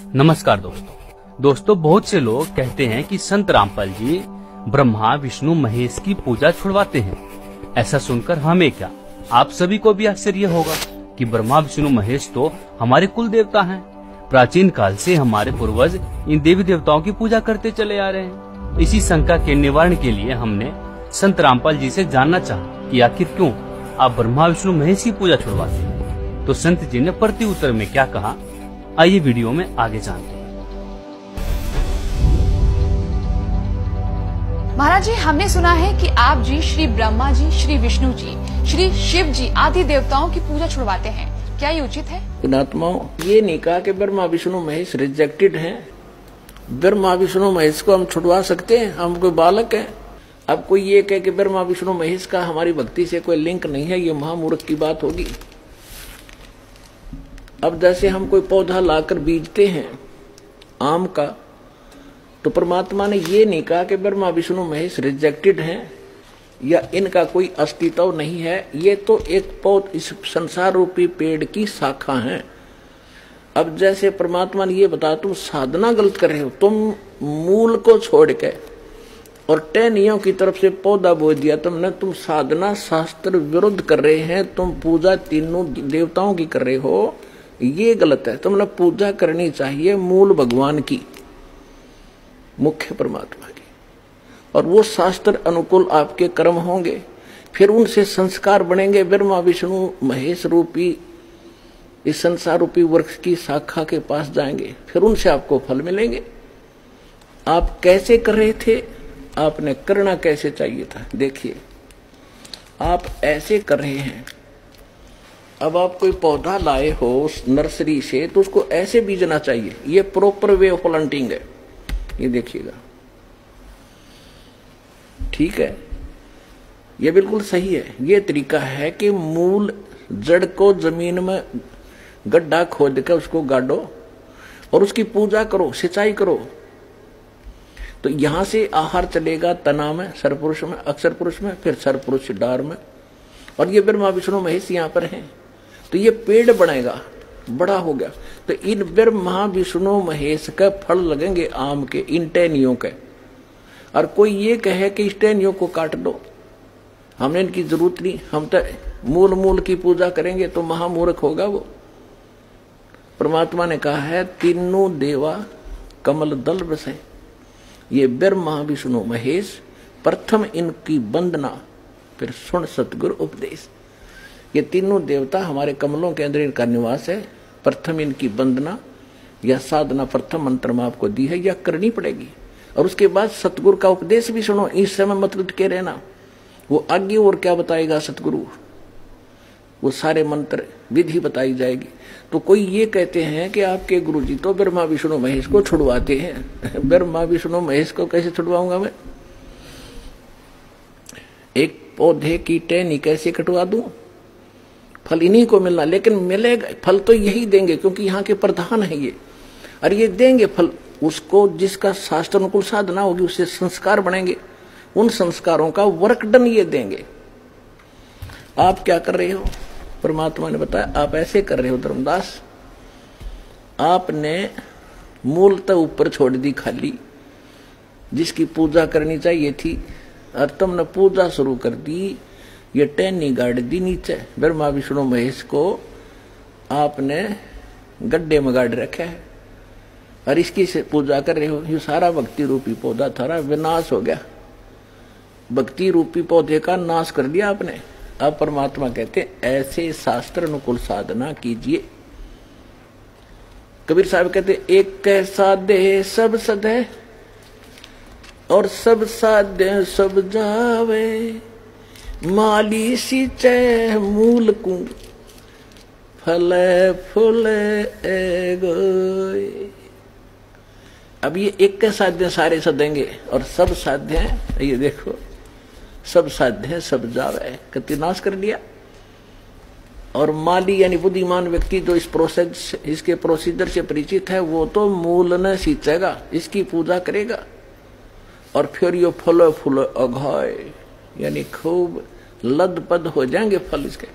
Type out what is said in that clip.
नमस्कार दोस्तों बहुत से लोग कहते हैं कि संत रामपाल जी ब्रह्मा विष्णु महेश की पूजा छुड़वाते हैं। ऐसा सुनकर हमें क्या, आप सभी को भी आश्चर्य होगा कि ब्रह्मा विष्णु महेश तो हमारे कुल देवता हैं। प्राचीन काल से हमारे पूर्वज इन देवी देवताओं की पूजा करते चले आ रहे हैं। इसी शंका के निवारण के लिए हमने संत रामपाल जी से जानना चाहा कि आखिर क्यों आप ब्रह्मा विष्णु महेश की पूजा छुड़वाते हैं। तो संत जी ने प्रति उत्तर में क्या कहा, आइए वीडियो में आगे जानते हैं। महाराज जी, हमने सुना है कि आप जी श्री ब्रह्मा जी, श्री विष्णु जी, श्री शिव जी आदि देवताओं की पूजा छुड़वाते हैं, क्या ये उचित है? पुणात्माओं, ये नहीं कहा कि ब्रह्मा विष्णु महेश रिजेक्टेड हैं। ब्रह्मा विष्णु महेश को हम छुड़वा सकते हैं, हम कोई बालक हैं। अब कोई ये कहे कि ब्रह्मा विष्णु महेश का हमारी भक्ति से कोई लिंक नहीं है, ये महामूर्ख की बात होगी। अब जैसे हम कोई पौधा लाकर बीजते हैं आम का, तो परमात्मा ने ये नहीं कहा कि ब्रह्मा विष्णु महेश रिजेक्टेड हैं या इनका कोई अस्तित्व नहीं है। ये तो एक इस संसार रूपी पेड़ की शाखा है। अब जैसे परमात्मा ने ये बताया तुम साधना गलत कर रहे हो, तुम मूल को छोड़ के और टहनियों की तरफ से पौधा बो दिया तुमने, तुम साधना शास्त्र विरुद्ध कर रहे हैं, तुम पूजा तीनों देवताओं की कर रहे हो, ये गलत है। तुमने पूजा करनी चाहिए मूल भगवान की, मुख्य परमात्मा की, और वो शास्त्र अनुकूल आपके कर्म होंगे, फिर उनसे संस्कार बनेंगे। ब्रह्मा विष्णु महेश रूपी इस संसार रूपी वृक्ष की शाखा के पास जाएंगे, फिर उनसे आपको फल मिलेंगे। आप कैसे कर रहे थे, आपने करना कैसे चाहिए था। देखिए आप ऐसे कर रहे हैं। अब आप कोई पौधा लाए हो उस नर्सरी से, तो उसको ऐसे बीजना चाहिए। ये प्रॉपर वे ऑफ प्लांटिंग है, ये देखिएगा, ठीक है, ये बिल्कुल सही है। ये तरीका है कि मूल जड़ को जमीन में गड्ढा खोद कर उसको गाड़ो और उसकी पूजा करो, सिंचाई करो, तो यहां से आहार चलेगा तना में, सरपुरुष में, अक्षर पुरुष में, फिर सरपुरुष डार में, और ये ब्रह्मा विष्णु महेश यहां पर हैं, तो ये पेड़ बनेगा, बड़ा हो गया। तो इन ब्रह्मा विष्णु महेश के फल लगेंगे आम के, इन टहनियों के। और कोई ये कहे कि इस टहनियों को काट दो, हमने इनकी जरूरत नहीं, हम तो मूल की पूजा करेंगे, तो महामूर्ख होगा वो। परमात्मा ने कहा है तीनों देवा कमल दल बसे। ये ब्रह्मा विष्णु महेश, प्रथम इनकी वंदना, फिर सुन सतगुरु उपदेश। ये तीनों देवता हमारे कमलों के अंदर इनका निवास है। प्रथम इनकी वंदना या साधना प्रथम मंत्र में आपको दी है, या करनी पड़ेगी। और उसके बाद सतगुरु का उपदेश भी सुनो, इस समय मत के रहना, वो आगे और क्या बताएगा सतगुरु, वो सारे मंत्र विधि बताई जाएगी। तो कोई ये कहते हैं कि आपके गुरुजी तो ब्रह्मा विष्णु महेश को छुड़वाते हैं। ब्रह्मा विष्णु महेश को कैसे छुड़वाऊंगा मैं? एक पौधे की टहनी कैसे कटवा दूं? फल इन्हीं को मिलना, लेकिन मिलेगा फल तो यही देंगे क्योंकि यहाँ के प्रधान है ये, और ये देंगे फल उसको जिसका शास्त्र अनुकूल साधना होगी, उससे संस्कार बनेंगे, उन संस्कारों का वर्क डन ये देंगे। आप क्या कर रहे हो? परमात्मा ने बताया आप ऐसे कर रहे हो धर्मदास, आपने मूलतः ऊपर छोड़ दी खाली, जिसकी पूजा करनी चाहिए थी, और तुमने पूजा शुरू कर दी, ये टहनी गाड़ दी नीचे। ब्रह्मा विष्णु महेश को आपने गड्ढे में गाड़ रखा है और इसकी से पूजा कर रहे हो। ये सारा भक्ति रूपी पौधा थारा विनाश हो गया, भक्ति रूपी पौधे का नाश कर दिया आपने। अब परमात्मा कहते ऐसे शास्त्र अनुकूल साधना कीजिए। कबीर साहब कहते एक कैसा दे सब सदे और सब साध्य सब जावे, माली सींचे मूल को फले फूले गोय। अब ये एक के साध्य सारे सदेंगे और सब साध्य हैं, ये देखो सब साध्य है सब जावे, कति नाश कर लिया। और माली यानी बुद्धिमान व्यक्ति जो इस प्रोसेस इसके प्रोसीजर से परिचित है, वो तो मूल न सींचेगा, इसकी पूजा करेगा, और फिर ये फल फूल अघाय यानी खूब लदपद हो जाएंगे फल इसके।